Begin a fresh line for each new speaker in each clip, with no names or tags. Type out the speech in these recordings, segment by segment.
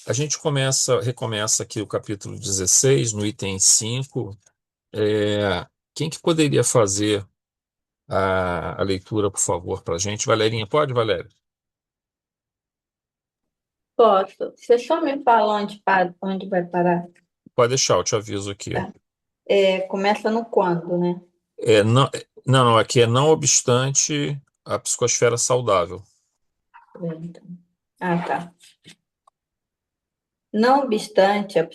A gente recomeça aqui o capítulo 16 no item 5. Quem que poderia fazer a leitura, por favor, para a gente? Valerinha, pode, Valéria?
Posso. Você só me fala onde vai parar?
Pode deixar, eu te aviso aqui.
Tá. Começa no quando, né?
Não, não, aqui é não obstante a psicosfera saudável.
Então. Ah, tá. Não obstante a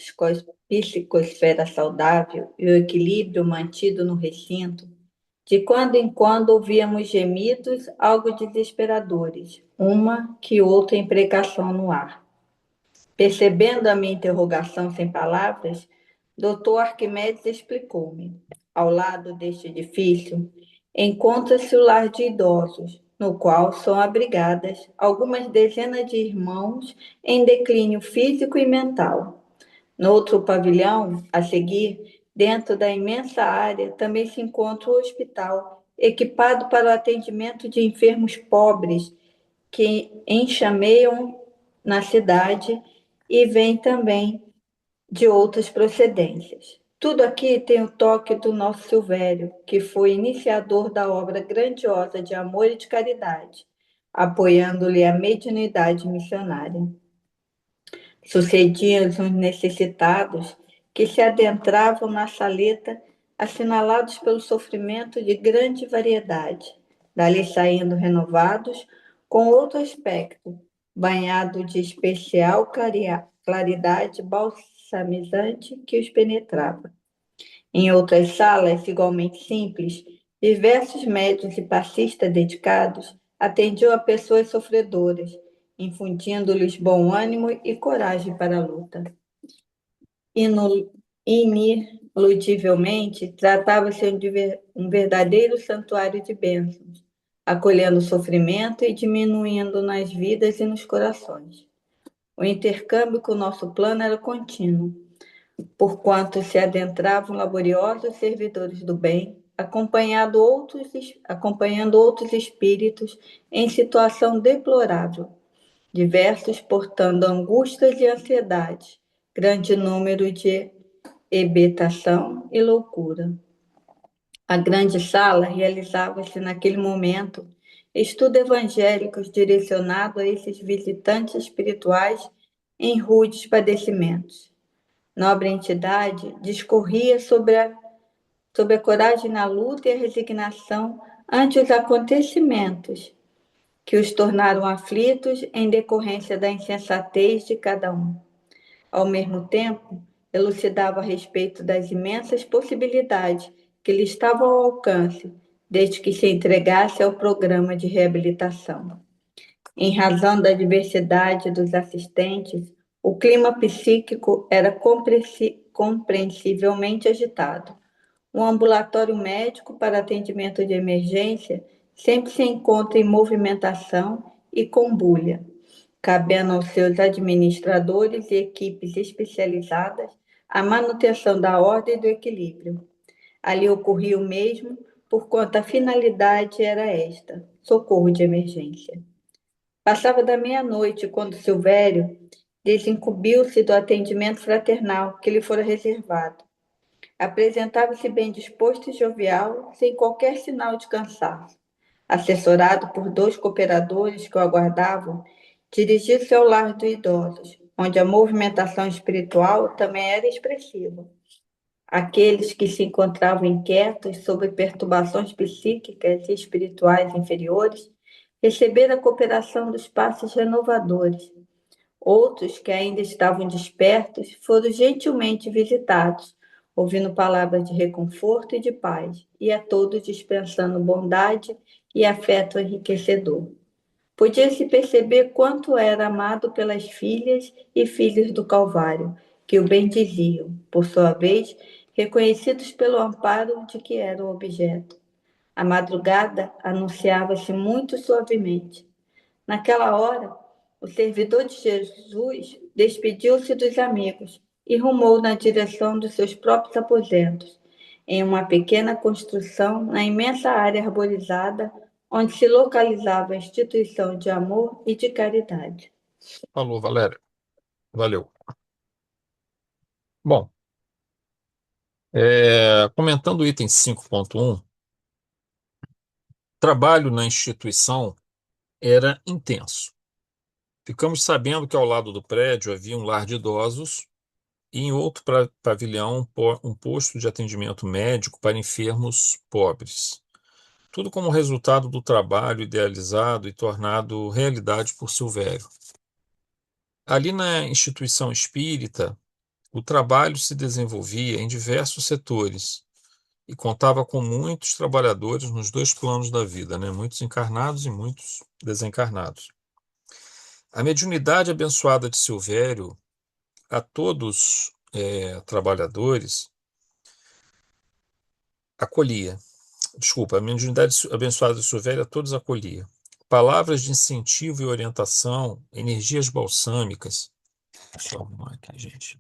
psicosfera saudável e o equilíbrio mantido no recinto, de quando em quando ouvíamos gemidos algo desesperadores, uma que outra imprecação no ar. Percebendo a minha interrogação sem palavras, Dr. Arquimedes explicou-me. Ao lado deste edifício encontra-se o lar de idosos, no qual são abrigadas algumas dezenas de irmãos em declínio físico e mental. No outro pavilhão, a seguir, dentro da imensa área, também se encontra o hospital, equipado para o atendimento de enfermos pobres que enxameiam na cidade e vêm também de outras procedências. Tudo aqui tem o toque do nosso Silvério, que foi iniciador da obra grandiosa de amor e de caridade, apoiando-lhe a mediunidade missionária. Sucediam os necessitados que se adentravam na saleta, assinalados pelo sofrimento de grande variedade, dali saindo renovados, com outro aspecto, banhado de especial claridade balsamizante que os penetrava. Em outras salas, igualmente simples, diversos médiuns e passistas dedicados atendiam a pessoas sofredoras, infundindo-lhes bom ânimo e coragem para a luta. Ineludivelmente, tratava-se de um verdadeiro santuário de bênçãos, acolhendo o sofrimento e diminuindo nas vidas e nos corações. O intercâmbio com o nosso plano era contínuo, porquanto se adentravam laboriosos servidores do bem, acompanhando outros espíritos em situação deplorável, diversos portando angústias e ansiedade, grande número de hebetação e loucura. A grande sala realizava-se naquele momento estudo evangélicos direcionado a esses visitantes espirituais em rudes padecimentos. Nobre entidade discorria sobre a coragem na luta e a resignação ante os acontecimentos que os tornaram aflitos em decorrência da insensatez de cada um. Ao mesmo tempo, elucidava a respeito das imensas possibilidades que lhe estavam ao alcance, desde que se entregasse ao programa de reabilitação. Em razão da diversidade dos assistentes, o clima psíquico era compreensivelmente agitado. Um ambulatório médico para atendimento de emergência sempre se encontra em movimentação e com bulha, cabendo aos seus administradores e equipes especializadas a manutenção da ordem e do equilíbrio. Ali ocorria o mesmo, porquanto a finalidade era esta: socorro de emergência. Passava da meia-noite quando Silvério desincumbiu-se do atendimento fraternal que lhe fora reservado. Apresentava-se bem disposto e jovial, sem qualquer sinal de cansaço. Assessorado por dois cooperadores que o aguardavam, dirigiu-se ao lar dos idosos, onde a movimentação espiritual também era expressiva. Aqueles que se encontravam inquietos sob perturbações psíquicas e espirituais inferiores receberam a cooperação dos passos renovadores. Outros que ainda estavam despertos foram gentilmente visitados, ouvindo palavras de reconforto e de paz, e a todos dispensando bondade e afeto enriquecedor. Podia-se perceber quanto era amado pelas filhas e filhos do Calvário, que o bendiziam, por sua vez, reconhecidos pelo amparo de que era o objeto. A madrugada anunciava-se muito suavemente. Naquela hora, o servidor de Jesus despediu-se dos amigos e rumou na direção dos seus próprios aposentos, em uma pequena construção na imensa área arborizada onde se localizava a instituição de amor e de caridade.
Falou, Valéria. Valeu. Bom, comentando o item 5.1, trabalho na instituição era intenso. Ficamos sabendo que ao lado do prédio havia um lar de idosos e em outro pavilhão um posto de atendimento médico para enfermos pobres. Tudo como resultado do trabalho idealizado e tornado realidade por Silvério. Ali na instituição espírita, o trabalho se desenvolvia em diversos setores e contava com muitos trabalhadores nos dois planos da vida, né? Muitos encarnados e muitos desencarnados. A mediunidade abençoada de Silvério a todos trabalhadores acolhia. Desculpa, a mediunidade abençoada de Silvério a todos acolhia. Palavras de incentivo e orientação, energias balsâmicas. Deixa eu arrumar aqui, gente.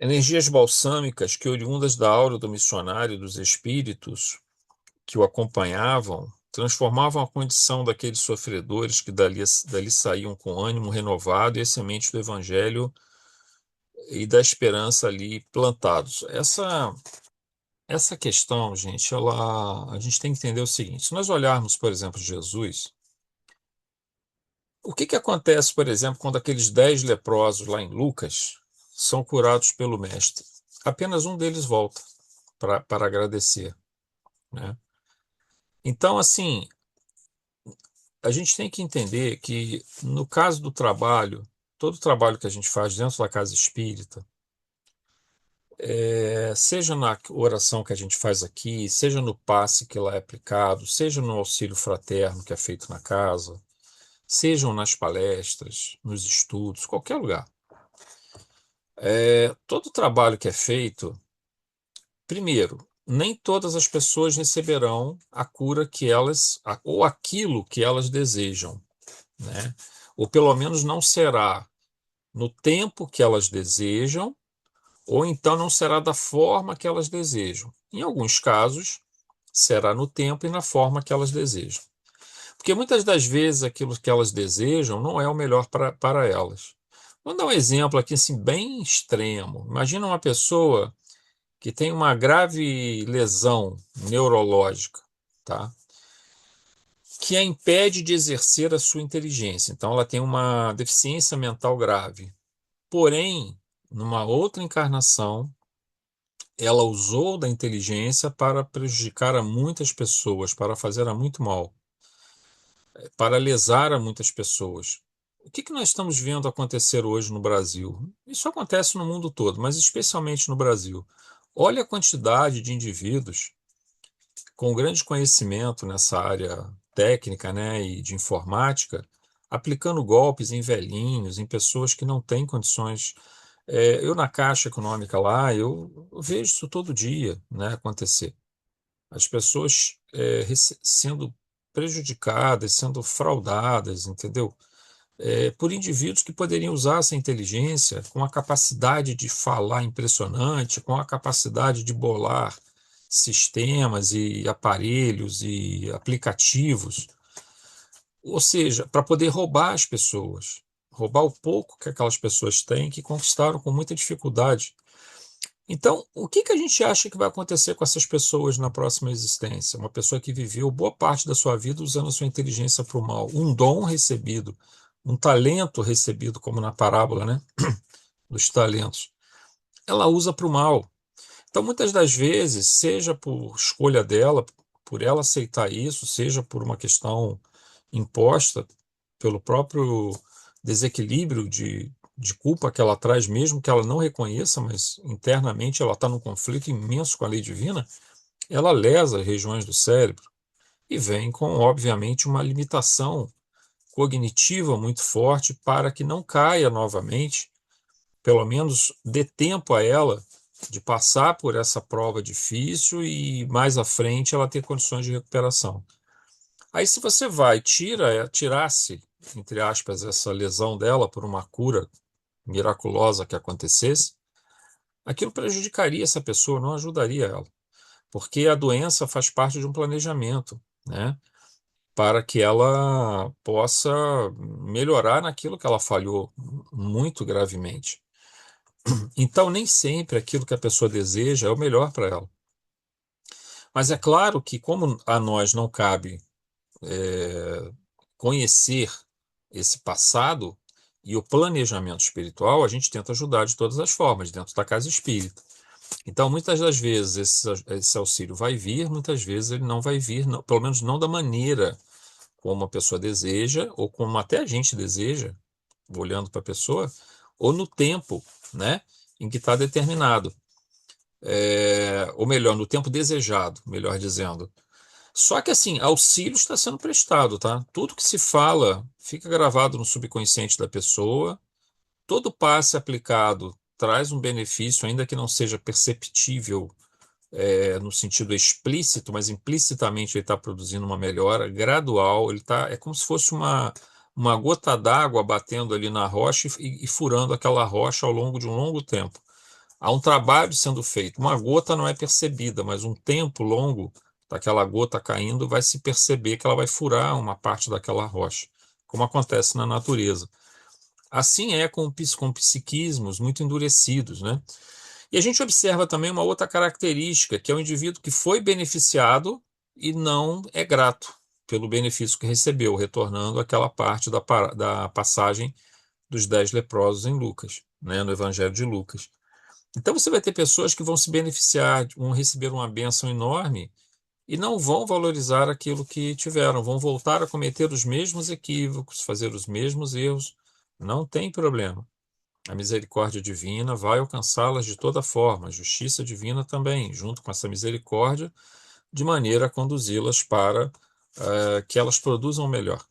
Energias balsâmicas que, oriundas da aura do missionário e dos espíritos que o acompanhavam, transformavam a condição daqueles sofredores que dali saíam com ânimo renovado e as sementes do evangelho e da esperança ali plantados. Essa questão, gente, a gente tem que entender o seguinte: se nós olharmos, por exemplo, Jesus, o que que acontece, por exemplo, quando aqueles 10 leprosos lá em Lucas são curados pelo Mestre? Apenas um deles volta para agradecer, né? Então, assim, a gente tem que entender que, no caso do trabalho, todo o trabalho que a gente faz dentro da casa espírita, seja na oração que a gente faz aqui, seja no passe que lá é aplicado, seja no auxílio fraterno que é feito na casa, sejam nas palestras, nos estudos, qualquer lugar. Todo o trabalho que é feito, primeiro, nem todas as pessoas receberão a cura que ou aquilo que elas desejam, né? Ou pelo menos não será no tempo que elas desejam, ou então não será da forma que elas desejam. Em alguns casos, será no tempo e na forma que elas desejam. Porque muitas das vezes aquilo que elas desejam não é o melhor para elas. Vou dar um exemplo aqui assim, bem extremo. Imagina uma pessoa que tem uma grave lesão neurológica, tá? Que a impede de exercer a sua inteligência. Então, ela tem uma deficiência mental grave. Porém, numa outra encarnação, ela usou da inteligência para prejudicar a muitas pessoas, para fazer a muito mal, para lesar a muitas pessoas. O que que nós estamos vendo acontecer hoje no Brasil? Isso acontece no mundo todo, mas especialmente no Brasil. Olha a quantidade de indivíduos com grande conhecimento nessa área técnica, né, e de informática, aplicando golpes em velhinhos, em pessoas que não têm condições. Eu na Caixa Econômica lá, eu vejo isso todo dia, né, acontecer. As pessoas sendo prejudicadas, sendo fraudadas, entendeu? Por indivíduos que poderiam usar essa inteligência com a capacidade de falar impressionante, com a capacidade de bolar sistemas e aparelhos e aplicativos, ou seja, para poder roubar as pessoas, roubar o pouco que aquelas pessoas têm, que conquistaram com muita dificuldade. Então, o que que a gente acha que vai acontecer com essas pessoas na próxima existência? Uma pessoa que viveu boa parte da sua vida usando a sua inteligência para o mal, um dom recebido, um talento recebido, como na parábola, né, dos talentos, ela usa para o mal. Então, muitas das vezes, seja por escolha dela, por ela aceitar isso, seja por uma questão imposta pelo próprio desequilíbrio de culpa que ela traz, mesmo que ela não reconheça, mas internamente ela está num conflito imenso com a lei divina, ela lesa as regiões do cérebro e vem com, obviamente, uma limitação cognitiva muito forte para que não caia novamente, pelo menos dê tempo a ela de passar por essa prova difícil e mais à frente ela ter condições de recuperação. Aí se você vai, tirasse, entre aspas, essa lesão dela por uma cura miraculosa que acontecesse, aquilo prejudicaria essa pessoa, não ajudaria ela, porque a doença faz parte de um planejamento, né? Para que ela possa melhorar naquilo que ela falhou muito gravemente. Então, nem sempre aquilo que a pessoa deseja é o melhor para ela. Mas é claro que, como a nós não cabe conhecer esse passado e o planejamento espiritual, a gente tenta ajudar de todas as formas, dentro da casa espírita. Então, muitas das vezes, esse auxílio vai vir, muitas vezes ele não vai vir, pelo menos não da maneira como a pessoa deseja, ou como até a gente deseja, olhando para a pessoa, ou no tempo, né, em que está determinado. Ou melhor, no tempo desejado, melhor dizendo. Só que assim, auxílio está sendo prestado, tá? Tudo que se fala fica gravado no subconsciente da pessoa, todo passe aplicado traz um benefício, ainda que não seja perceptível no sentido explícito, mas implicitamente ele está produzindo uma melhora gradual, é como se fosse uma gota d'água batendo ali na rocha e furando aquela rocha ao longo de um longo tempo. Há um trabalho sendo feito. Uma gota não é percebida, mas um tempo longo daquela gota caindo vai se perceber que ela vai furar uma parte daquela rocha, como acontece na natureza. Assim é com psiquismos muito endurecidos, né? E a gente observa também uma outra característica, que é o indivíduo que foi beneficiado e não é grato pelo benefício que recebeu, retornando àquela parte da passagem dos 10 leprosos em Lucas, né, no Evangelho de Lucas. Então você vai ter pessoas que vão se beneficiar, vão receber uma bênção enorme e não vão valorizar aquilo que tiveram, vão voltar a cometer os mesmos equívocos, fazer os mesmos erros. Não tem problema. A misericórdia divina vai alcançá-las de toda forma, a justiça divina também, junto com essa misericórdia, de maneira a conduzi-las para que elas produzam melhor,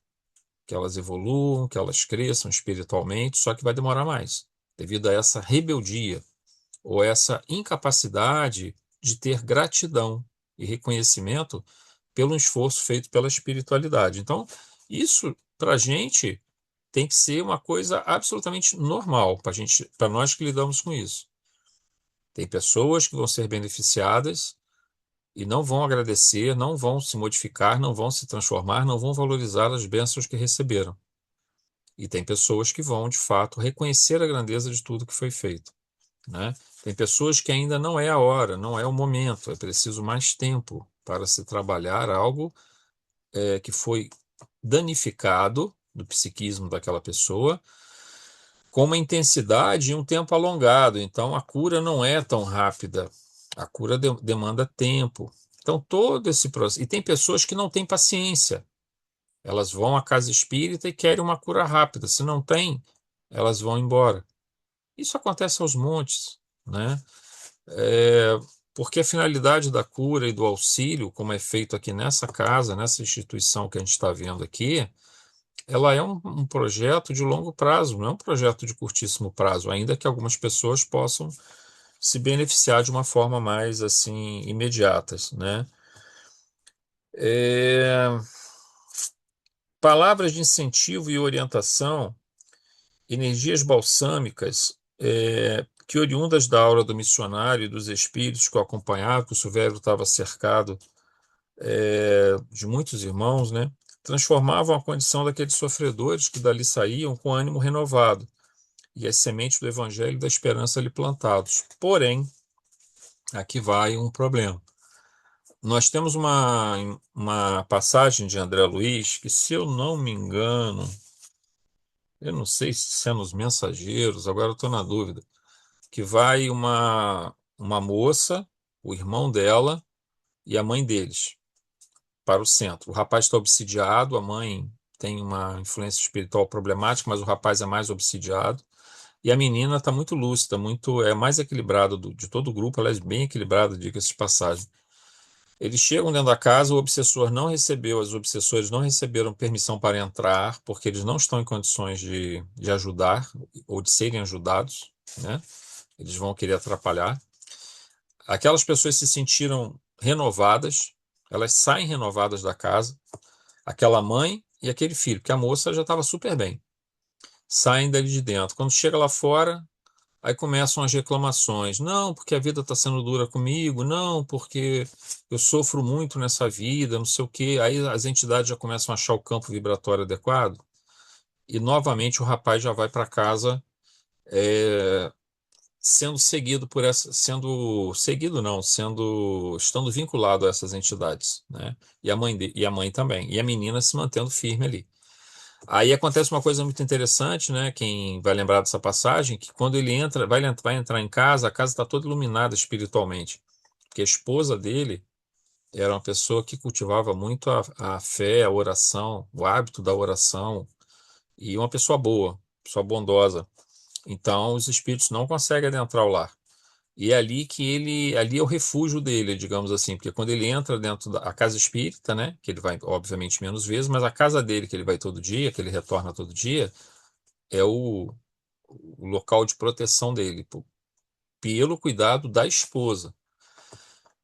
que elas evoluam, que elas cresçam espiritualmente, só que vai demorar mais, devido a essa rebeldia ou essa incapacidade de ter gratidão e reconhecimento pelo esforço feito pela espiritualidade. Então, isso para a gente tem que ser uma coisa absolutamente normal para nós que lidamos com isso. Tem pessoas que vão ser beneficiadas e não vão agradecer, não vão se modificar, não vão se transformar, não vão valorizar as bênçãos que receberam. E tem pessoas que vão, de fato, reconhecer a grandeza de tudo que foi feito, né? Tem pessoas que ainda não é a hora, não é o momento, é preciso mais tempo para se trabalhar algo que foi danificado do psiquismo daquela pessoa com uma intensidade e um tempo alongado. Então, a cura não é tão rápida. A cura demanda tempo. Então, todo esse processo. E tem pessoas que não têm paciência. Elas vão à casa espírita e querem uma cura rápida. Se não tem, elas vão embora. Isso acontece aos montes, né? É, porque a finalidade da cura e do auxílio, como é feito aqui nessa casa, nessa instituição que a gente está vendo aqui, ela é um projeto de longo prazo, não é um projeto de curtíssimo prazo, ainda que algumas pessoas possam se beneficiar de uma forma mais assim imediata, né? É, palavras de incentivo e orientação, energias balsâmicas, que oriundas da aura do missionário e dos espíritos que o acompanhavam, que o Silvério estava cercado de muitos irmãos, né? Transformavam a condição daqueles sofredores que dali saíam com ânimo renovado e as sementes do Evangelho da esperança ali plantados. Porém, aqui vai um problema. Nós temos uma passagem de André Luiz, que, se eu não me engano, eu não sei se é nos Mensageiros, agora eu estou na dúvida, que vai uma moça, o irmão dela e a mãe deles para o centro. O rapaz está obsidiado, a mãe tem uma influência espiritual problemática, mas o rapaz é mais obsidiado. E a menina está muito lúcida, é mais equilibrada de todo o grupo, ela é bem equilibrada, diga-se de passagem. Eles chegam dentro da casa, o obsessor não recebeu, os obsessores não receberam permissão para entrar, porque eles não estão em condições de ajudar ou de serem ajudados, né? Eles vão querer atrapalhar. Aquelas pessoas se sentiram renovadas, elas saem renovadas da casa, aquela mãe e aquele filho, que a moça já estava super bem. saem dali de dentro. Quando chega lá fora, aí começam as reclamações. Não, porque a vida está sendo dura comigo. Não, porque eu sofro muito nessa vida, não sei o quê. Aí as entidades já começam a achar o campo vibratório adequado e novamente o rapaz já vai para casa é, sendo seguido por essa, sendo seguido não, sendo estando vinculado a essas entidades, né? E a mãe também, e a menina se mantendo firme ali. Aí acontece uma coisa muito interessante, né? Quem vai lembrar dessa passagem, que quando ele entra, vai entrar em casa, a casa está toda iluminada espiritualmente, porque a esposa dele era uma pessoa que cultivava muito a fé, a oração, o hábito da oração, e uma pessoa bondosa. Então, os espíritos não conseguem adentrar o lar. E é ali que ali é o refúgio dele, digamos assim, porque quando ele entra dentro da casa espírita, né, que ele vai, obviamente, menos vezes, mas a casa dele, que ele vai todo dia, que ele retorna todo dia, é o local de proteção dele, pelo cuidado da esposa,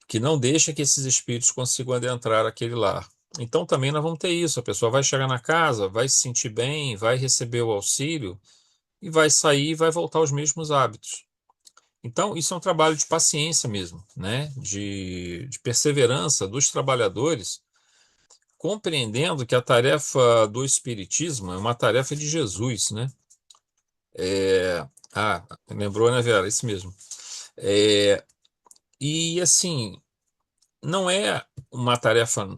que não deixa que esses espíritos consigam adentrar aquele lar. Então, também nós vamos ter isso: a pessoa vai chegar na casa, vai se sentir bem, vai receber o auxílio, e vai sair e vai voltar aos mesmos hábitos. Então, isso é um trabalho de paciência mesmo, né? De perseverança dos trabalhadores, compreendendo que a tarefa do Espiritismo é uma tarefa de Jesus, né? É, lembrou, né, Vera? Isso mesmo. É, e assim, não é uma tarefa.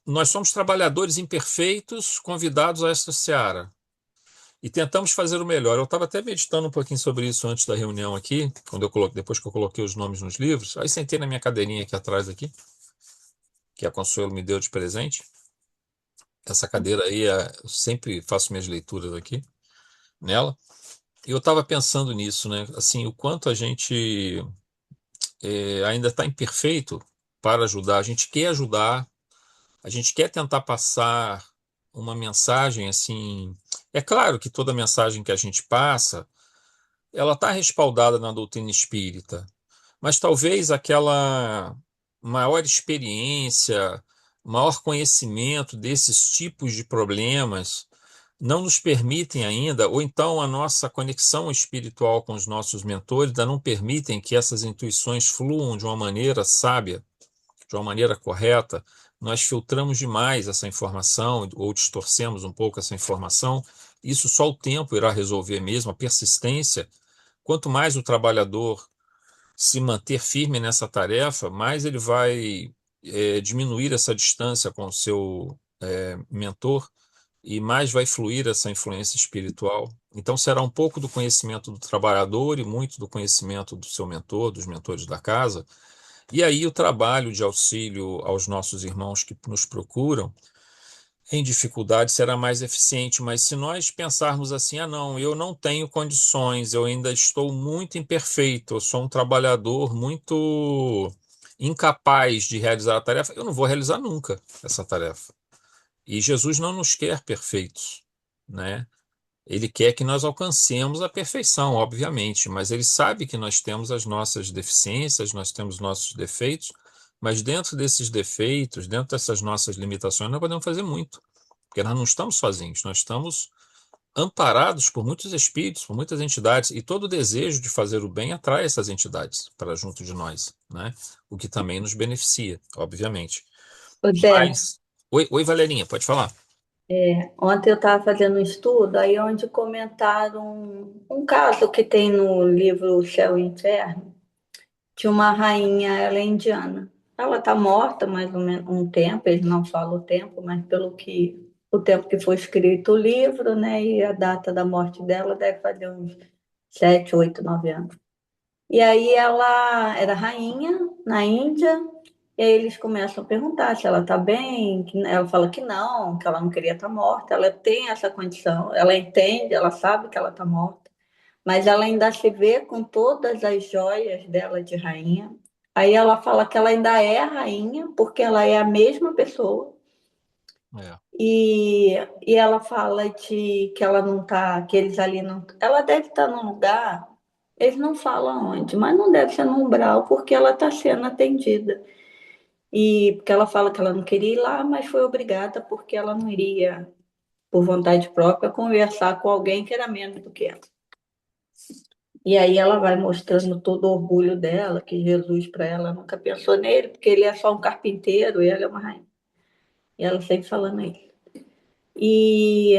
Nós somos trabalhadores imperfeitos convidados a esta seara. E tentamos fazer o melhor. Eu estava até meditando um pouquinho sobre isso antes da reunião aqui, depois que eu coloquei os nomes nos livros. Aí sentei na minha cadeirinha aqui atrás aqui, que a Consuelo me deu de presente. Essa cadeira aí, eu sempre faço minhas leituras aqui nela. E eu estava pensando nisso, né? Assim, o quanto a gente ainda está imperfeito para ajudar. A gente quer ajudar, a gente quer tentar passar uma mensagem assim. É claro que toda mensagem que a gente passa ela está respaldada na doutrina espírita, mas talvez aquela maior experiência, maior conhecimento desses tipos de problemas não nos permitem ainda, ou então a nossa conexão espiritual com os nossos mentores ainda não permitem que essas intuições fluam de uma maneira sábia, de uma maneira correta. Nós filtramos demais essa informação ou distorcemos um pouco essa informação. Isso só o tempo irá resolver mesmo, a persistência. Quanto mais o trabalhador se manter firme nessa tarefa, mais ele vai diminuir essa distância com o seu mentor e mais vai fluir essa influência espiritual. Então, será um pouco do conhecimento do trabalhador e muito do conhecimento do seu mentor, dos mentores da casa. E aí, o trabalho de auxílio aos nossos irmãos que nos procuram em dificuldade será mais eficiente, mas se nós pensarmos assim, não, eu não tenho condições, eu ainda estou muito imperfeito, eu sou um trabalhador muito incapaz de realizar a tarefa, eu não vou realizar nunca essa tarefa. E Jesus não nos quer perfeitos, né? Ele quer que nós alcancemos a perfeição, obviamente, mas ele sabe que nós temos as nossas deficiências, nós temos nossos defeitos, mas dentro desses defeitos, dentro dessas nossas limitações, nós podemos fazer muito, porque nós não estamos sozinhos, nós estamos amparados por muitos espíritos, por muitas entidades, e todo o desejo de fazer o bem atrai essas entidades para junto de nós, né? O que também nos beneficia, obviamente.
Ô Zé,
Mas, oi, Valerinha, pode falar.
ontem eu estava fazendo um estudo, aí onde comentaram um caso que tem no livro O Céu e o Inferno, de uma rainha, ela é indiana. Ela está morta mais ou menos um tempo, eles não falam o tempo, mas pelo que o tempo que foi escrito o livro, né, e a data da morte dela deve fazer uns 7, 8, 9 anos. E aí ela era rainha na Índia, e aí eles começam a perguntar se ela está bem, ela fala que ela não queria estar morta, ela tem essa condição, ela entende, ela sabe que ela está morta, mas ela ainda se vê com todas as joias dela de rainha. Aí ela fala que ela ainda é rainha, porque ela é a mesma pessoa,
É,
e ela fala de que ela não tá, que eles ali não. Ela deve estar num lugar, eles não falam onde, mas não deve ser no umbral, porque ela está sendo atendida. E porque ela fala que ela não queria ir lá, mas foi obrigada porque ela não iria. por vontade própria, conversar com alguém que era menos do que ela. E aí ela vai mostrando todo o orgulho dela, que Jesus para ela nunca pensou nele, porque ele é só um carpinteiro e ela é uma rainha. E ela sempre falando isso. E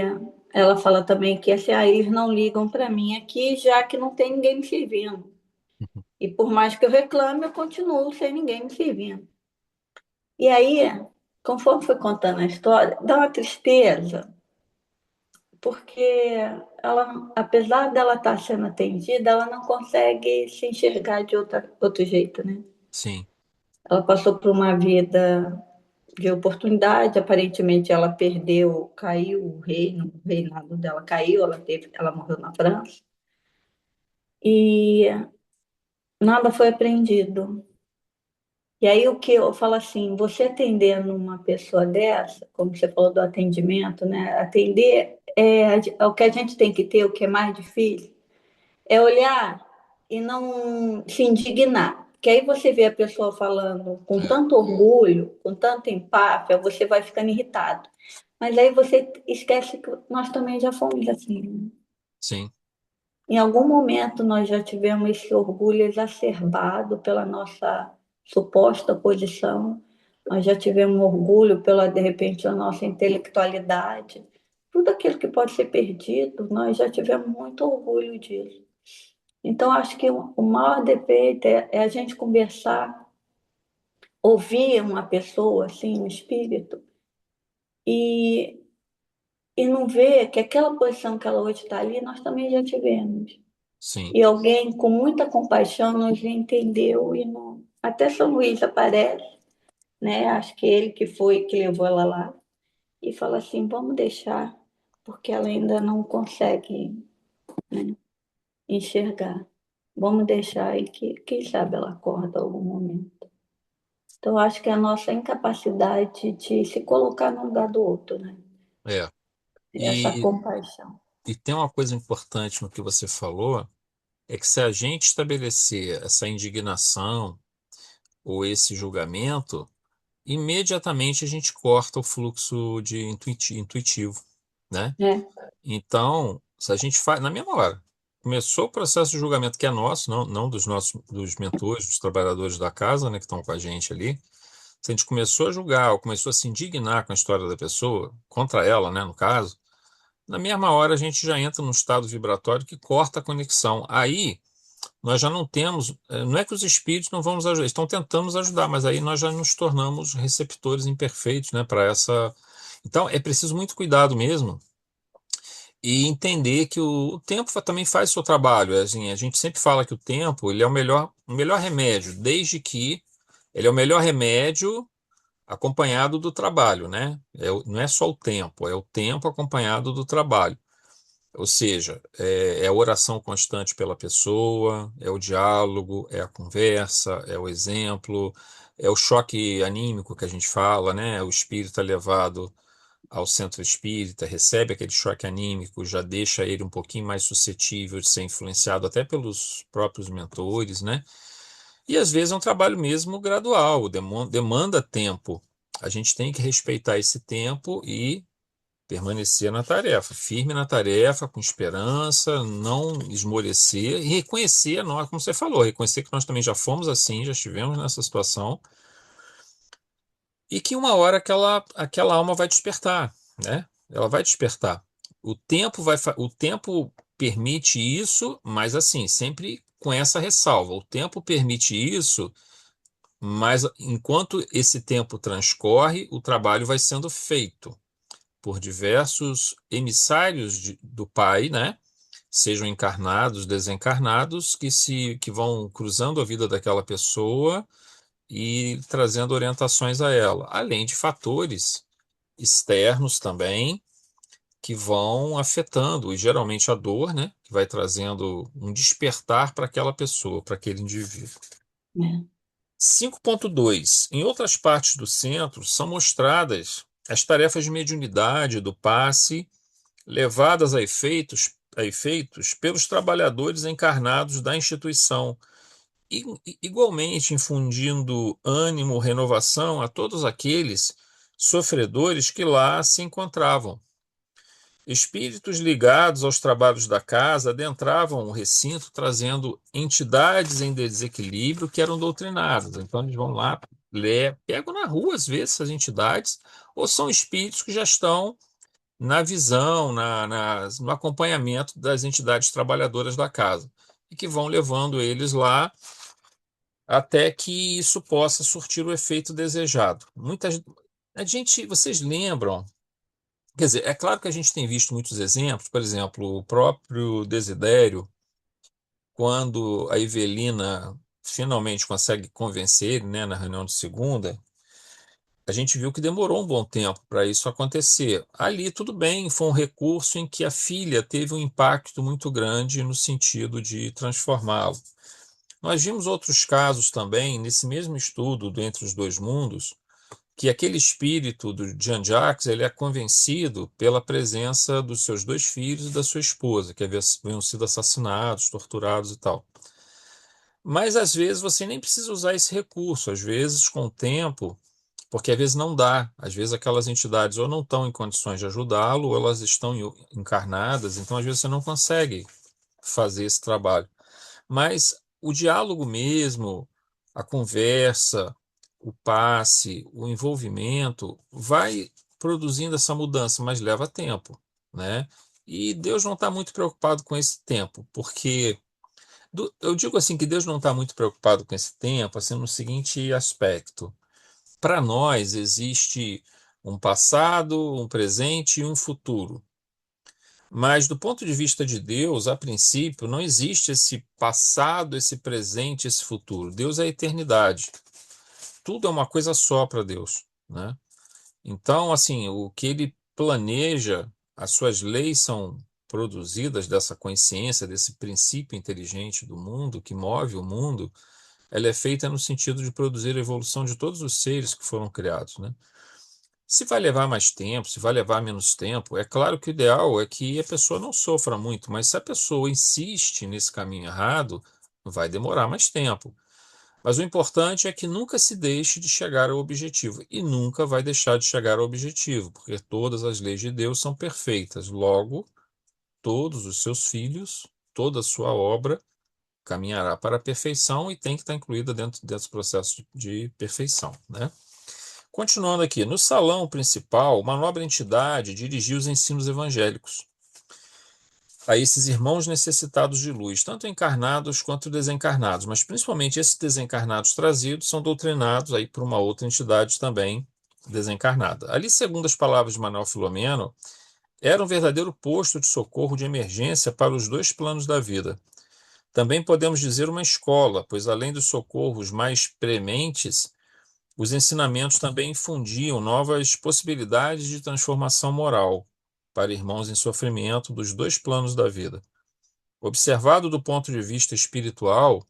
ela fala também que assim, eles não ligam para mim aqui, já que não tem ninguém me servindo. E por mais que eu reclame, eu continuo sem ninguém me servindo. E aí, conforme foi contando a história, dá uma tristeza, porque ela, apesar dela estar sendo atendida, ela não consegue se enxergar de outro jeito, né?
Sim,
Ela passou por uma vida de oportunidade, aparentemente ela perdeu, caiu o reino, o reinado dela caiu, ela morreu na França, e nada foi aprendido. E aí o que eu falo assim, você atendendo uma pessoa dessa, como você falou do atendimento, né? Atender é o que a gente tem que ter, o que é mais difícil, é olhar e não se indignar. Que aí você vê a pessoa falando com
é,
tanto orgulho, com tanta empáfia, você vai ficando irritado. Mas aí você esquece que nós também já fomos assim, né?
sim,
Em algum momento nós já tivemos esse orgulho exacerbado pela nossa suposta posição, nós já tivemos orgulho pela, de repente, a nossa intelectualidade. Tudo aquilo que pode ser perdido, nós já tivemos muito orgulho disso. Então, acho que o maior defeito é a gente conversar, ouvir uma pessoa, assim, um espírito, e, e não ver que aquela posição que ela hoje está ali, nós também já tivemos.
sim,
E alguém com muita compaixão nos entendeu e não. Até São Luís aparece, né? Acho que ele que foi que levou ela lá e fala assim: vamos deixar, porque ela ainda não consegue, né, enxergar. Vamos deixar e que, quem sabe ela acorda em algum momento. Então, acho que é a nossa incapacidade de se colocar no lugar do outro, né?
é.
Essa
E,
compaixão.
e tem uma coisa importante no que você falou, é que se a gente estabelecer essa indignação ou esse julgamento, imediatamente a gente corta o fluxo de intuitivo, né?
É,
Então, se a gente faz, na mesma hora, começou o processo de julgamento que é nosso, não dos nossos, dos mentores, dos trabalhadores da casa, né, que estão com a gente ali. Se a gente começou a julgar ou começou a se indignar com a história da pessoa, contra ela, né, no caso, na mesma hora a gente já entra num estado vibratório que corta a conexão. Aí nós já não temos, não é que os espíritos não vão nos ajudar, eles estão tentando nos ajudar, mas aí nós já nos tornamos receptores imperfeitos, né, para essa. Então é preciso muito cuidado mesmo e entender que o tempo também faz o seu trabalho. Assim, a gente sempre fala que o tempo ele é o melhor remédio, desde que ele é o melhor remédio acompanhado do trabalho, né? Não é só o tempo, é o tempo acompanhado do trabalho. Ou seja, é a oração constante pela pessoa, é o diálogo, é a conversa, é o exemplo, é o choque anímico que a gente fala, né? O espírito é levado ao centro espírita, recebe aquele choque anímico, já deixa ele um pouquinho mais suscetível de ser influenciado até pelos próprios mentores, né? E às vezes é um trabalho mesmo gradual, demanda tempo. A gente tem que respeitar esse tempo e permanecer na tarefa, firme na tarefa, com esperança, não esmorecer e reconhecer nós, como você falou, reconhecer que nós também já fomos assim, já estivemos nessa situação e que uma hora aquela alma vai despertar, né? Ela vai despertar. O tempo permite isso, mas assim, sempre com essa ressalva. O tempo permite isso, mas enquanto esse tempo transcorre, o trabalho vai sendo feito por diversos emissários do Pai, né? Sejam encarnados, desencarnados, que vão cruzando a vida daquela pessoa e trazendo orientações a ela, além de fatores externos também que vão afetando, e geralmente a dor, né, que vai trazendo um despertar para aquela pessoa, para aquele indivíduo.
né?
5.2. Em outras partes do centro são mostradas as tarefas de mediunidade do passe levadas a efeitos pelos trabalhadores encarnados da instituição, igualmente infundindo ânimo, renovação a todos aqueles sofredores que lá se encontravam. Espíritos ligados aos trabalhos da casa adentravam o recinto trazendo entidades em desequilíbrio que eram doutrinadas. Então eles vão lá, pegam na rua às vezes essas entidades, ou são espíritos que já estão na visão, no acompanhamento das entidades trabalhadoras da casa, e que vão levando eles lá até que isso possa surtir o efeito desejado. A gente, vocês lembram? Quer dizer, é claro que a gente tem visto muitos exemplos, por exemplo, o próprio Desidério, quando a Evelina finalmente consegue convencer ele, né, na reunião de segunda, a gente viu que demorou um bom tempo para isso acontecer. Ali, tudo bem, foi um recurso em que a filha teve um impacto muito grande no sentido de transformá-lo. Nós vimos outros casos também, nesse mesmo estudo do Entre os Dois Mundos, que aquele espírito do Jean-Jacques ele é convencido pela presença dos seus dois filhos e da sua esposa, que haviam sido assassinados, torturados e tal. Mas às vezes você nem precisa usar esse recurso, às vezes com o tempo, porque às vezes não dá, às vezes aquelas entidades ou não estão em condições de ajudá-lo, ou elas estão encarnadas, então às vezes você não consegue fazer esse trabalho. Mas o diálogo mesmo, a conversa, o passe, o envolvimento vai produzindo essa mudança, mas leva tempo, né? E Deus não está muito preocupado com esse tempo, porque eu digo assim que Deus não está muito preocupado com esse tempo, assim, no seguinte aspecto. Para nós existe um passado, um presente e um futuro. Mas do ponto de vista de Deus, a princípio, não existe esse passado, esse presente, esse futuro. Deus é a eternidade. Tudo é uma coisa só para Deus, né? Então, assim, o que ele planeja, as suas leis são produzidas dessa consciência, desse princípio inteligente do mundo, que move o mundo, ela é feita no sentido de produzir a evolução de todos os seres que foram criados, né? Se vai levar mais tempo, se vai levar menos tempo, é claro que o ideal é que a pessoa não sofra muito, mas se a pessoa insiste nesse caminho errado, vai demorar mais tempo. Mas o importante é que nunca se deixe de chegar ao objetivo e nunca vai deixar de chegar ao objetivo, porque todas as leis de Deus são perfeitas. Logo, todos os seus filhos, toda a sua obra caminhará para a perfeição e tem que estar incluída dentro desse processo de perfeição, né? Continuando aqui, no salão principal, uma nobre entidade dirigiu os ensinos evangélicos a esses irmãos necessitados de luz, tanto encarnados quanto desencarnados, mas principalmente esses desencarnados trazidos são doutrinados aí por uma outra entidade também desencarnada. Ali, segundo as palavras de Manuel Filomeno, era um verdadeiro posto de socorro de emergência para os dois planos da vida. Também podemos dizer uma escola, pois além dos socorros mais prementes, os ensinamentos também infundiam novas possibilidades de transformação moral para irmãos em sofrimento dos dois planos da vida. Observado do ponto de vista espiritual,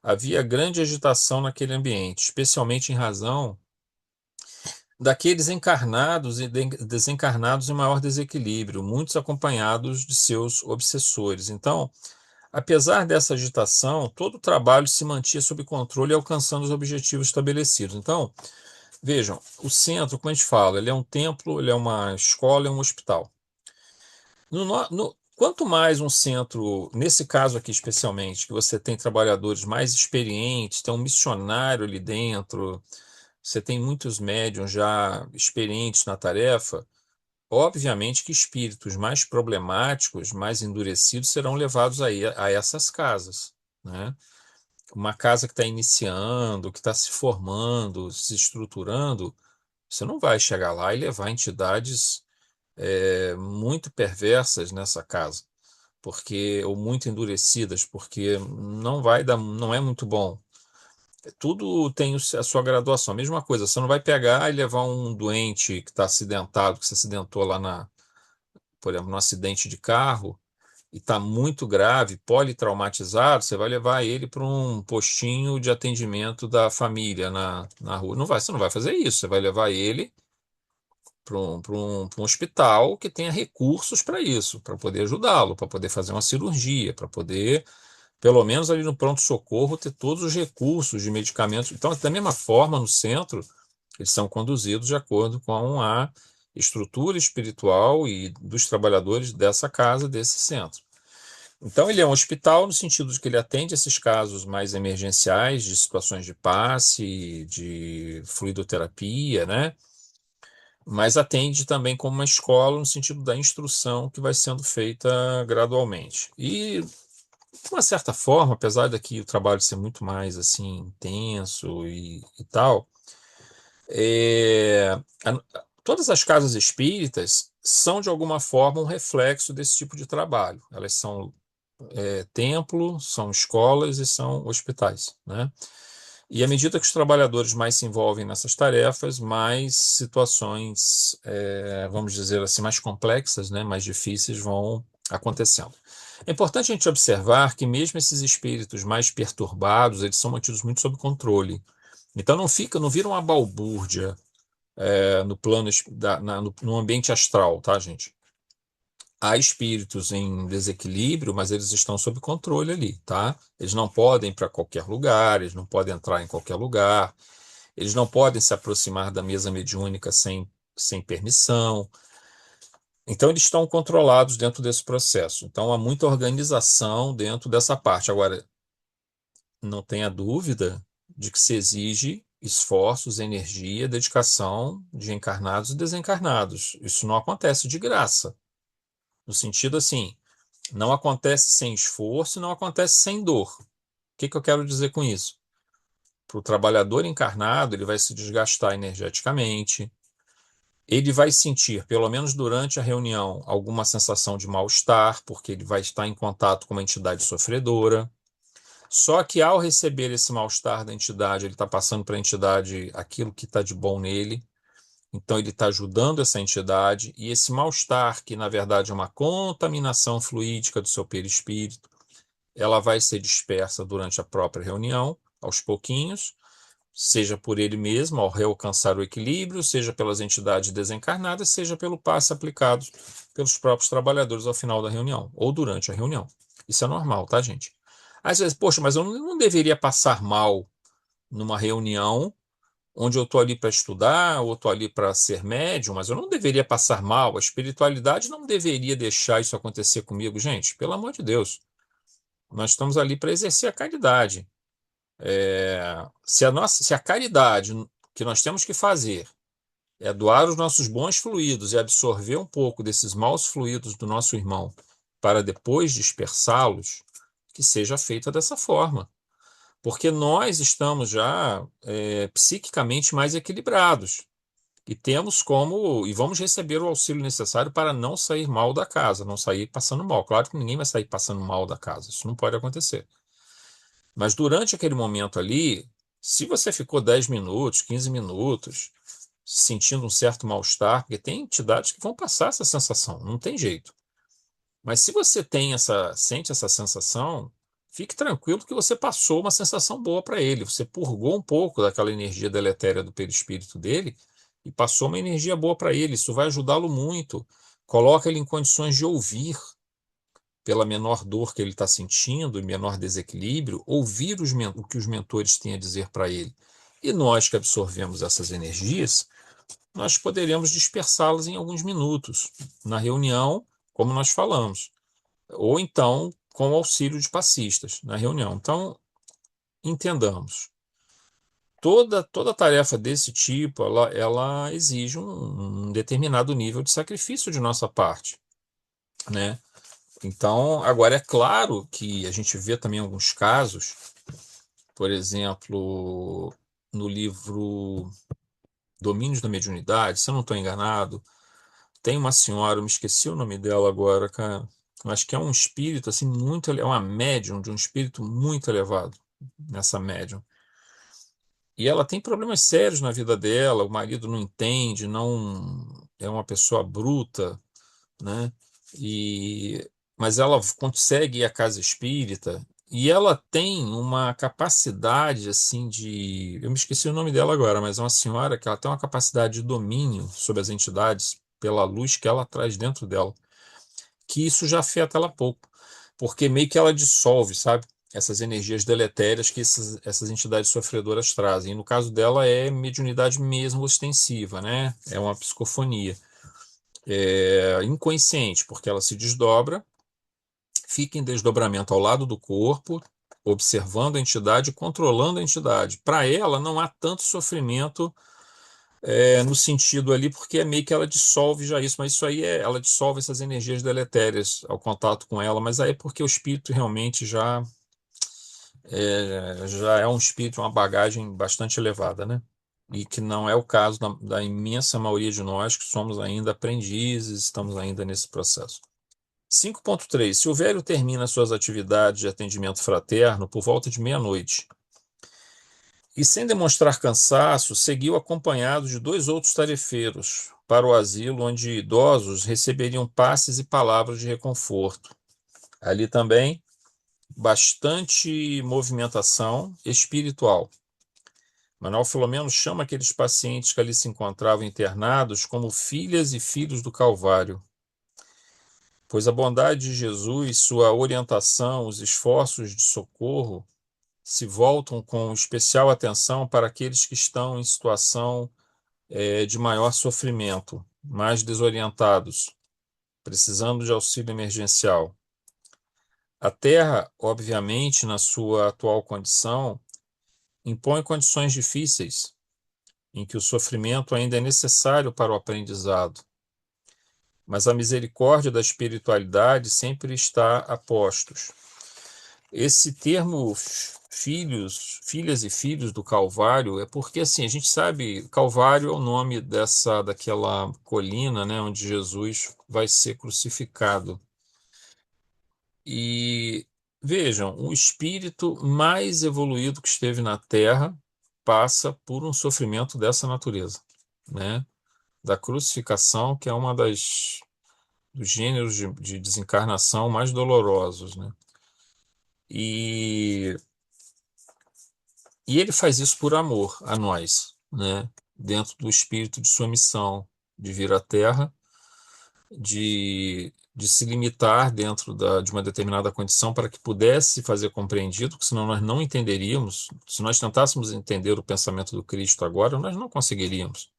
havia grande agitação naquele ambiente, especialmente em razão daqueles encarnados e desencarnados em maior desequilíbrio, muitos acompanhados de seus obsessores. Então, apesar dessa agitação, todo o trabalho se mantinha sob controle e alcançando os objetivos estabelecidos. Então, vejam, o centro, como a gente fala, ele é um templo, ele é uma escola, é um hospital. Quanto mais um centro, nesse caso aqui especialmente, que você tem trabalhadores mais experientes, tem um missionário ali dentro, você tem muitos médiuns já experientes na tarefa, obviamente que espíritos mais problemáticos, mais endurecidos, serão levados aí a essas casas, né? Uma casa que está iniciando, que está se formando, se estruturando, você não vai chegar lá e levar entidades muito perversas nessa casa, porque ou muito endurecidas, porque não vai dar, não é muito bom. Tudo tem a sua graduação. A mesma coisa, você não vai pegar e levar um doente que está acidentado, que se acidentou lá por exemplo, num acidente de carro e está muito grave, politraumatizado, você vai levar ele para um postinho de atendimento da família na rua. Não vai, você não vai fazer isso, você vai levar ele para um hospital que tenha recursos para isso, para poder ajudá-lo, para poder fazer uma cirurgia, para poder, pelo menos ali no pronto-socorro, ter todos os recursos de medicamentos. Então, da mesma forma, no centro, eles são conduzidos de acordo com a estrutura espiritual e dos trabalhadores dessa casa, desse centro. Então, ele é um hospital no sentido de que ele atende esses casos mais emergenciais, de situações de passe, de fluidoterapia, né? Mas atende também como uma escola no sentido da instrução que vai sendo feita gradualmente. E, de uma certa forma, apesar daqui o trabalho ser muito mais assim intenso e tal, é, todas as casas espíritas são de alguma forma um reflexo desse tipo de trabalho. Elas são templo, são escolas e são hospitais, né? E à medida que os trabalhadores mais se envolvem nessas tarefas, mais situações, vamos dizer assim, mais complexas, né, mais difíceis vão acontecendo. É importante a gente observar que mesmo esses espíritos mais perturbados, eles são mantidos muito sob controle. Então não vira uma balbúrdia no plano no ambiente astral, tá, gente? Há espíritos em desequilíbrio, mas eles estão sob controle ali, tá? Eles não podem ir para qualquer lugar, eles não podem entrar em qualquer lugar, eles não podem se aproximar da mesa mediúnica sem permissão. Então, eles estão controlados dentro desse processo. Então, há muita organização dentro dessa parte. Agora, não tenha dúvida de que se exige esforços, energia, dedicação de encarnados e desencarnados. Isso não acontece de graça. No sentido assim, não acontece sem esforço e não acontece sem dor. O que que eu quero dizer com isso? Para o trabalhador encarnado, ele vai se desgastar energeticamente, ele vai sentir, pelo menos durante a reunião, alguma sensação de mal-estar, porque ele vai estar em contato com uma entidade sofredora. Só que ao receber esse mal-estar da entidade, ele está passando para a entidade aquilo que está de bom nele. Então, ele está ajudando essa entidade, e esse mal-estar, que na verdade é uma contaminação fluídica do seu perispírito, ela vai ser dispersa durante a própria reunião, aos pouquinhos, seja por ele mesmo, ao realcançar o equilíbrio, seja pelas entidades desencarnadas, seja pelo passe aplicado pelos próprios trabalhadores ao final da reunião, ou durante a reunião. Isso é normal, tá, gente? Às vezes, poxa, mas eu não deveria passar mal numa reunião onde eu estou ali para estudar, ou estou ali para ser médium, mas eu não deveria passar mal. A espiritualidade não deveria deixar isso acontecer comigo, gente, pelo amor de Deus. Nós estamos ali para exercer a caridade. Se a caridade que nós temos que fazer é doar os nossos bons fluidos e absorver um pouco desses maus fluidos do nosso irmão para depois dispersá-los, que seja feita dessa forma. Porque nós estamos já psiquicamente mais equilibrados e temos como, e vamos receber o auxílio necessário para não sair mal da casa, não sair passando mal. Claro que ninguém vai sair passando mal da casa, isso não pode acontecer. Mas durante aquele momento ali, se você ficou 10 minutos, 15 minutos, sentindo um certo mal-estar, porque tem entidades que vão passar essa sensação, não tem jeito. Mas se você sente essa sensação, fique tranquilo que você passou uma sensação boa para ele. Você purgou um pouco daquela energia deletéria do perispírito dele e passou uma energia boa para ele. Isso vai ajudá-lo muito. Coloca ele em condições de ouvir pela menor dor que ele está sentindo e menor desequilíbrio, ouvir o que os mentores têm a dizer para ele. E nós que absorvemos essas energias, nós poderemos dispersá-las em alguns minutos, na reunião, como nós falamos, ou então com o auxílio de passistas na reunião. Então, entendamos, toda tarefa desse tipo, ela exige um determinado nível de sacrifício de nossa parte, né? Então, agora é claro que a gente vê também alguns casos, por exemplo, no livro Domínios da Mediunidade, se eu não estou enganado, tem uma senhora, eu me esqueci o nome dela agora, cara. Eu acho que é um espírito assim é uma médium de um espírito muito elevado nessa médium. E ela tem problemas sérios na vida dela, o marido não entende, não é uma pessoa bruta, né? E mas ela consegue ir à casa espírita e ela tem uma capacidade assim eu me esqueci o nome dela agora, mas é uma senhora que ela tem uma capacidade de domínio sobre as entidades pela luz que ela traz dentro dela, que isso já afeta ela pouco, porque meio que ela dissolve, sabe? Essas energias deletérias que essas entidades sofredoras trazem. E no caso dela é mediunidade mesmo ostensiva, né? É uma psicofonia. inconsciente, porque ela se desdobra, fica em desdobramento ao lado do corpo, observando a entidade, controlando a entidade. Para ela, não há tanto sofrimento no sentido ali, porque é meio que ela dissolve já isso, mas isso aí ela dissolve essas energias deletérias ao contato com ela, mas aí é porque o espírito realmente já é um espírito, uma bagagem bastante elevada, né? E que não é o caso da imensa maioria de nós que somos ainda aprendizes, estamos ainda nesse processo. 5.3. Se o velho termina suas atividades de atendimento fraterno por volta de meia-noite e, sem demonstrar cansaço, seguiu acompanhado de dois outros tarefeiros para o asilo onde idosos receberiam passes e palavras de reconforto. Ali também, bastante movimentação espiritual. Manuel Filomeno chama aqueles pacientes que ali se encontravam internados como filhas e filhos do Calvário, pois a bondade de Jesus, sua orientação, os esforços de socorro se voltam com especial atenção para aqueles que estão em situação de maior sofrimento, mais desorientados, precisando de auxílio emergencial. A Terra, obviamente, na sua atual condição, impõe condições difíceis, em que o sofrimento ainda é necessário para o aprendizado, mas a misericórdia da espiritualidade sempre está a postos. Esse termo filhos, filhas e filhos do Calvário é porque assim, a gente sabe, Calvário é o nome daquela colina, né, onde Jesus vai ser crucificado. E vejam, o espírito mais evoluído que esteve na Terra passa por um sofrimento dessa natureza, né? Da crucificação, que é uma dos gêneros de desencarnação mais dolorosos, né? E, e ele faz isso por amor a nós, né? Dentro do espírito de sua missão, de vir à Terra, de se limitar dentro de uma determinada condição para que pudesse fazer compreendido, porque senão nós não entenderíamos. Se nós tentássemos entender o pensamento do Cristo agora, nós não conseguiríamos.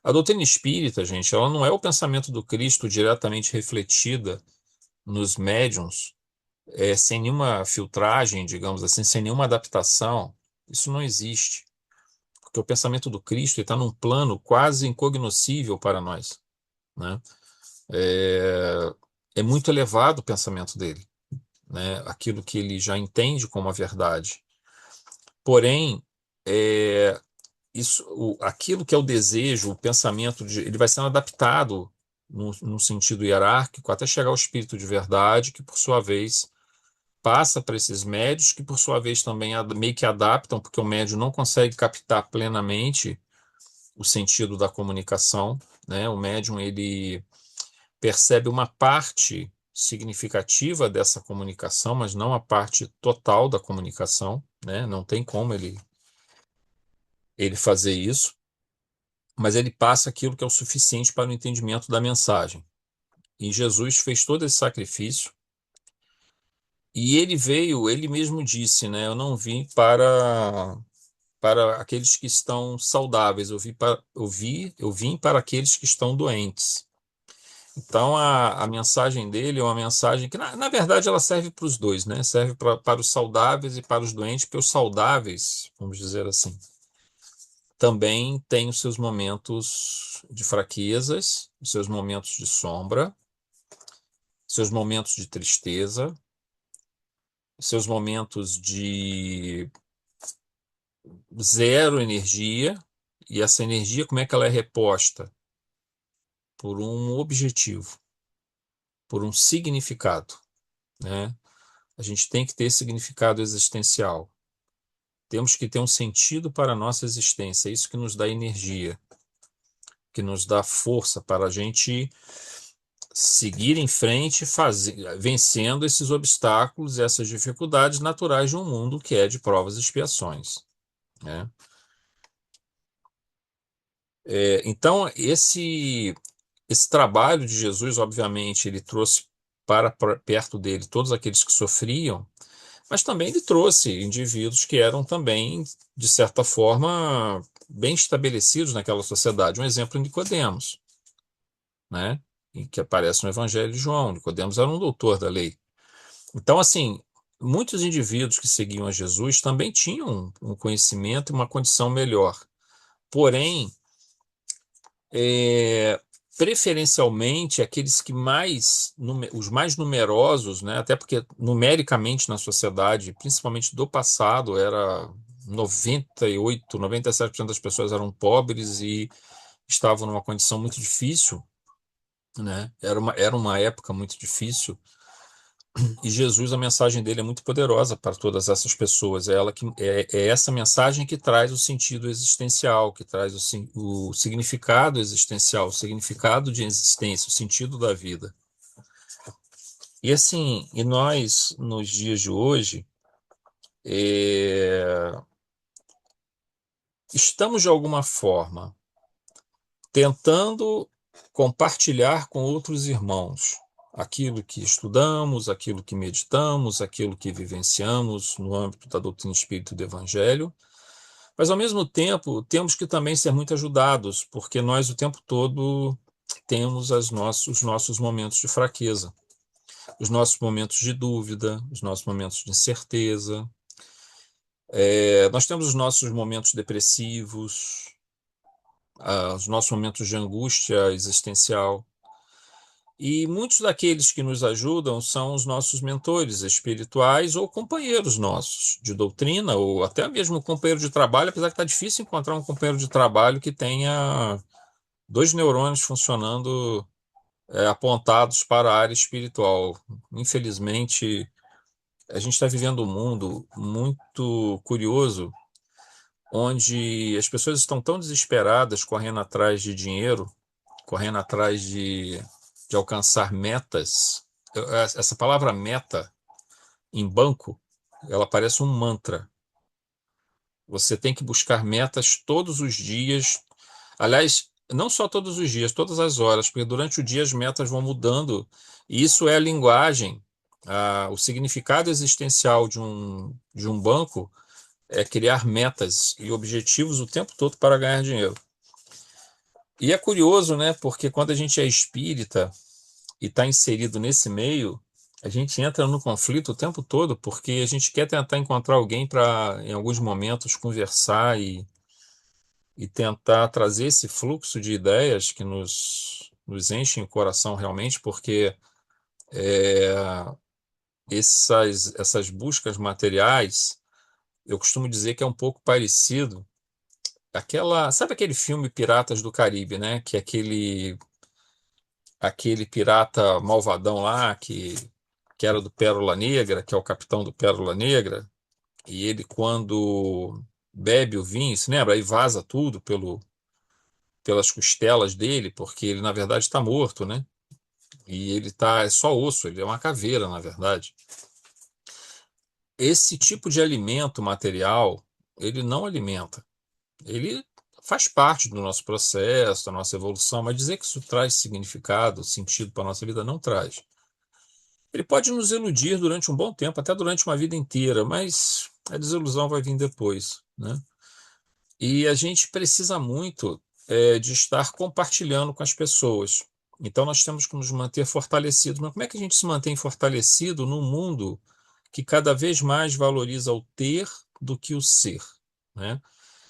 A doutrina espírita, gente, ela não é o pensamento do Cristo diretamente refletida nos médiuns, sem nenhuma filtragem, digamos assim, sem nenhuma adaptação. Isso não existe, porque o pensamento do Cristo está num plano quase incognoscível para nós, né? É, é muito elevado o pensamento dele, né? Aquilo que ele já entende como a verdade. Porém, é, aquilo que é o desejo, o pensamento, ele vai sendo adaptado num sentido hierárquico até chegar ao espírito de verdade, que por sua vez passa para esses médios, que por sua vez também meio que adaptam, porque o médio não consegue captar plenamente o sentido da comunicação, né? O médium ele percebe uma parte significativa dessa comunicação, mas não a parte total da comunicação, né? Não tem como ele fazer isso, mas ele passa aquilo que é o suficiente para o entendimento da mensagem. E Jesus fez todo esse sacrifício e ele veio, ele mesmo disse, né? Eu não vim para aqueles que estão saudáveis, eu vim para aqueles que estão doentes. Então, a mensagem dele é uma mensagem que, na verdade, ela serve para os dois, né? Serve para os saudáveis e para os doentes, porque os saudáveis, vamos dizer assim, também têm os seus momentos de fraquezas, os seus momentos de sombra, seus momentos de tristeza, seus momentos de zero energia, e essa energia, como é que ela é reposta? Por um objetivo, por um significado, né? A gente tem que ter significado existencial. Temos que ter um sentido para a nossa existência. É isso que nos dá energia, que nos dá força para a gente seguir em frente, vencendo esses obstáculos, essas dificuldades naturais de um mundo que é de provas e expiações, né? Então, esse trabalho de Jesus, obviamente, ele trouxe para perto dele todos aqueles que sofriam, mas também ele trouxe indivíduos que eram também, de certa forma, bem estabelecidos naquela sociedade. Um exemplo é Nicodemos, né? e que aparece no Evangelho de João. Nicodemos era um doutor da lei. Então, assim, muitos indivíduos que seguiam a Jesus também tinham um conhecimento e uma condição melhor. Porém, é, preferencialmente aqueles que os mais numerosos, né, até porque numericamente na sociedade, principalmente do passado, era 98, 97% das pessoas eram pobres e estavam numa condição muito difícil, né? Era uma época muito difícil. E Jesus, a mensagem dele é muito poderosa para todas essas pessoas. É essa mensagem que traz o sentido existencial, que traz o significado existencial, o significado de existência, o sentido da vida. E assim, e nós, nos dias de hoje, é, estamos de alguma forma tentando compartilhar com outros irmãos aquilo que estudamos, aquilo que meditamos, aquilo que vivenciamos no âmbito da doutrina espírita e do evangelho, mas ao mesmo tempo temos que também ser muito ajudados, porque nós o tempo todo temos os nossos momentos de fraqueza, os nossos momentos de dúvida, os nossos momentos de incerteza, nós temos os nossos momentos depressivos, os nossos momentos de angústia existencial. E muitos daqueles que nos ajudam são os nossos mentores espirituais ou companheiros nossos de doutrina, ou até mesmo companheiro de trabalho, apesar que está difícil encontrar um companheiro de trabalho que tenha dois neurônios funcionando, apontados para a área espiritual. Infelizmente, a gente está vivendo um mundo muito curioso, onde as pessoas estão tão desesperadas correndo atrás de dinheiro, correndo atrás de alcançar metas. Essa palavra meta em banco, ela parece um mantra. Você tem que buscar metas todos os dias. Aliás, não só todos os dias, todas as horas, porque durante o dia as metas vão mudando. E isso é a linguagem, o significado existencial de um banco é criar metas e objetivos o tempo todo para ganhar dinheiro. E é curioso, né? Porque quando a gente é espírita e está inserido nesse meio, a gente entra no conflito o tempo todo, porque a gente quer tentar encontrar alguém para, em alguns momentos, conversar e tentar trazer esse fluxo de ideias que nos enchem o coração realmente, porque é, essas buscas materiais, eu costumo dizer que é um pouco parecido. Sabe aquele filme Piratas do Caribe, né? Que é aquele pirata malvadão lá que era do Pérola Negra, que é o capitão do Pérola Negra, e ele, quando bebe o vinho, se lembra? Aí vaza tudo pelas costelas dele, porque ele, na verdade, está morto, né? E é só osso, ele é uma caveira, na verdade. Esse tipo de alimento material, ele não alimenta. Ele faz parte do nosso processo, da nossa evolução, mas dizer que isso traz significado, sentido para a nossa vida, não traz. Ele pode nos iludir durante um bom tempo, até durante uma vida inteira, mas a desilusão vai vir depois, né? E a gente precisa muito de estar compartilhando com as pessoas. Então nós temos que nos manter fortalecidos. Mas como é que a gente se mantém fortalecido num mundo que cada vez mais valoriza o ter do que o ser, né?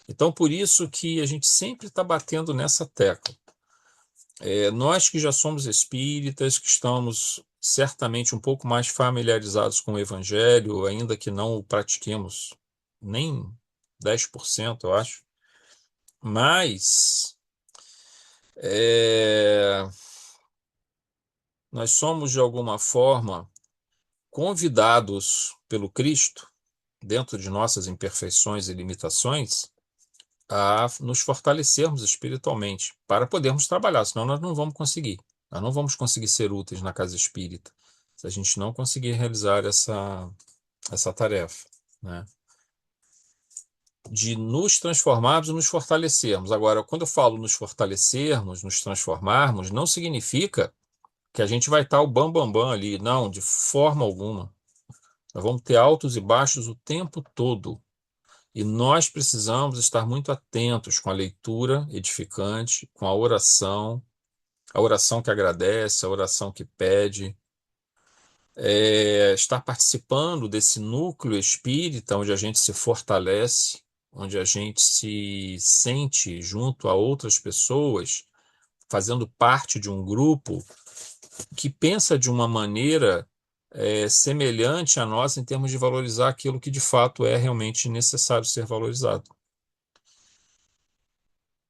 Então por isso que a gente sempre está batendo nessa tecla. Nós que já somos espíritas, que estamos certamente um pouco mais familiarizados com o Evangelho, ainda que não o pratiquemos nem 10%, eu acho, mas é, nós somos, de alguma forma, convidados pelo Cristo, dentro de nossas imperfeições e limitações, a nos fortalecermos espiritualmente para podermos trabalhar, senão nós não vamos conseguir. Nós não vamos conseguir ser úteis na casa espírita se a gente não conseguir realizar essa tarefa, né? De nos transformarmos e nos fortalecermos. Agora, quando eu falo nos fortalecermos, nos transformarmos, não significa que a gente vai estar o bam, bam, bam ali. Não, de forma alguma. Nós vamos ter altos e baixos o tempo todo. E nós precisamos estar muito atentos com a leitura edificante, com a oração, a oração que agradece, a oração que pede, estar participando desse núcleo espírita onde a gente se fortalece, onde a gente se sente junto a outras pessoas, fazendo parte de um grupo que pensa de uma maneira semelhante a nós em termos de valorizar aquilo que de fato é realmente necessário ser valorizado.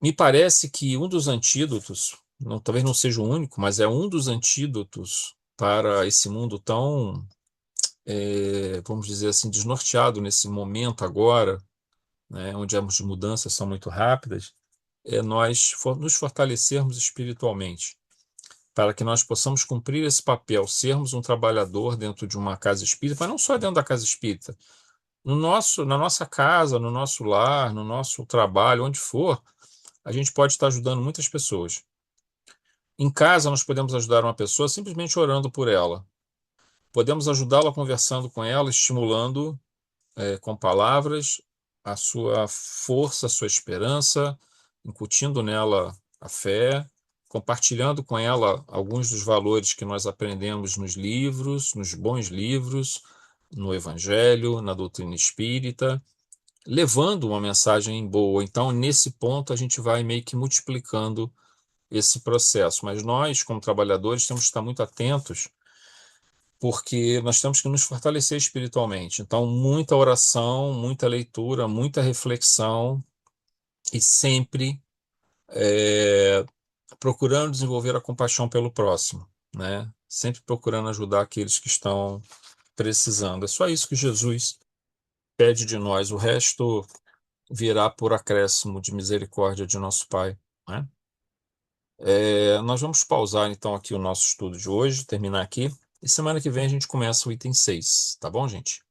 Me parece que um dos antídotos, talvez não seja o único, mas é um dos antídotos para esse mundo tão, vamos dizer assim, desnorteado nesse momento agora, né, onde as mudanças são muito rápidas, é nós nos fortalecermos espiritualmente, para que nós possamos cumprir esse papel, sermos um trabalhador dentro de uma casa espírita, mas não só dentro da casa espírita, na nossa casa, no nosso lar, no nosso trabalho, onde for, a gente pode estar ajudando muitas pessoas. Em casa, nós podemos ajudar uma pessoa simplesmente orando por ela. Podemos ajudá-la conversando com ela, estimulando, com palavras, a sua força, a sua esperança, incutindo nela a fé, compartilhando com ela alguns dos valores que nós aprendemos nos livros, nos bons livros, no Evangelho, na doutrina espírita, levando uma mensagem boa. Então, nesse ponto, a gente vai meio que multiplicando esse processo. Mas nós, como trabalhadores, temos que estar muito atentos, porque nós temos que nos fortalecer espiritualmente. Então, muita oração, muita leitura, muita reflexão e sempre procurando desenvolver a compaixão pelo próximo, né? Sempre procurando ajudar aqueles que estão precisando. É só isso que Jesus pede de nós. O resto virá por acréscimo de misericórdia de nosso Pai, né? Nós vamos pausar então aqui o nosso estudo de hoje, terminar aqui, e semana que vem a gente começa o item 6, tá bom, gente?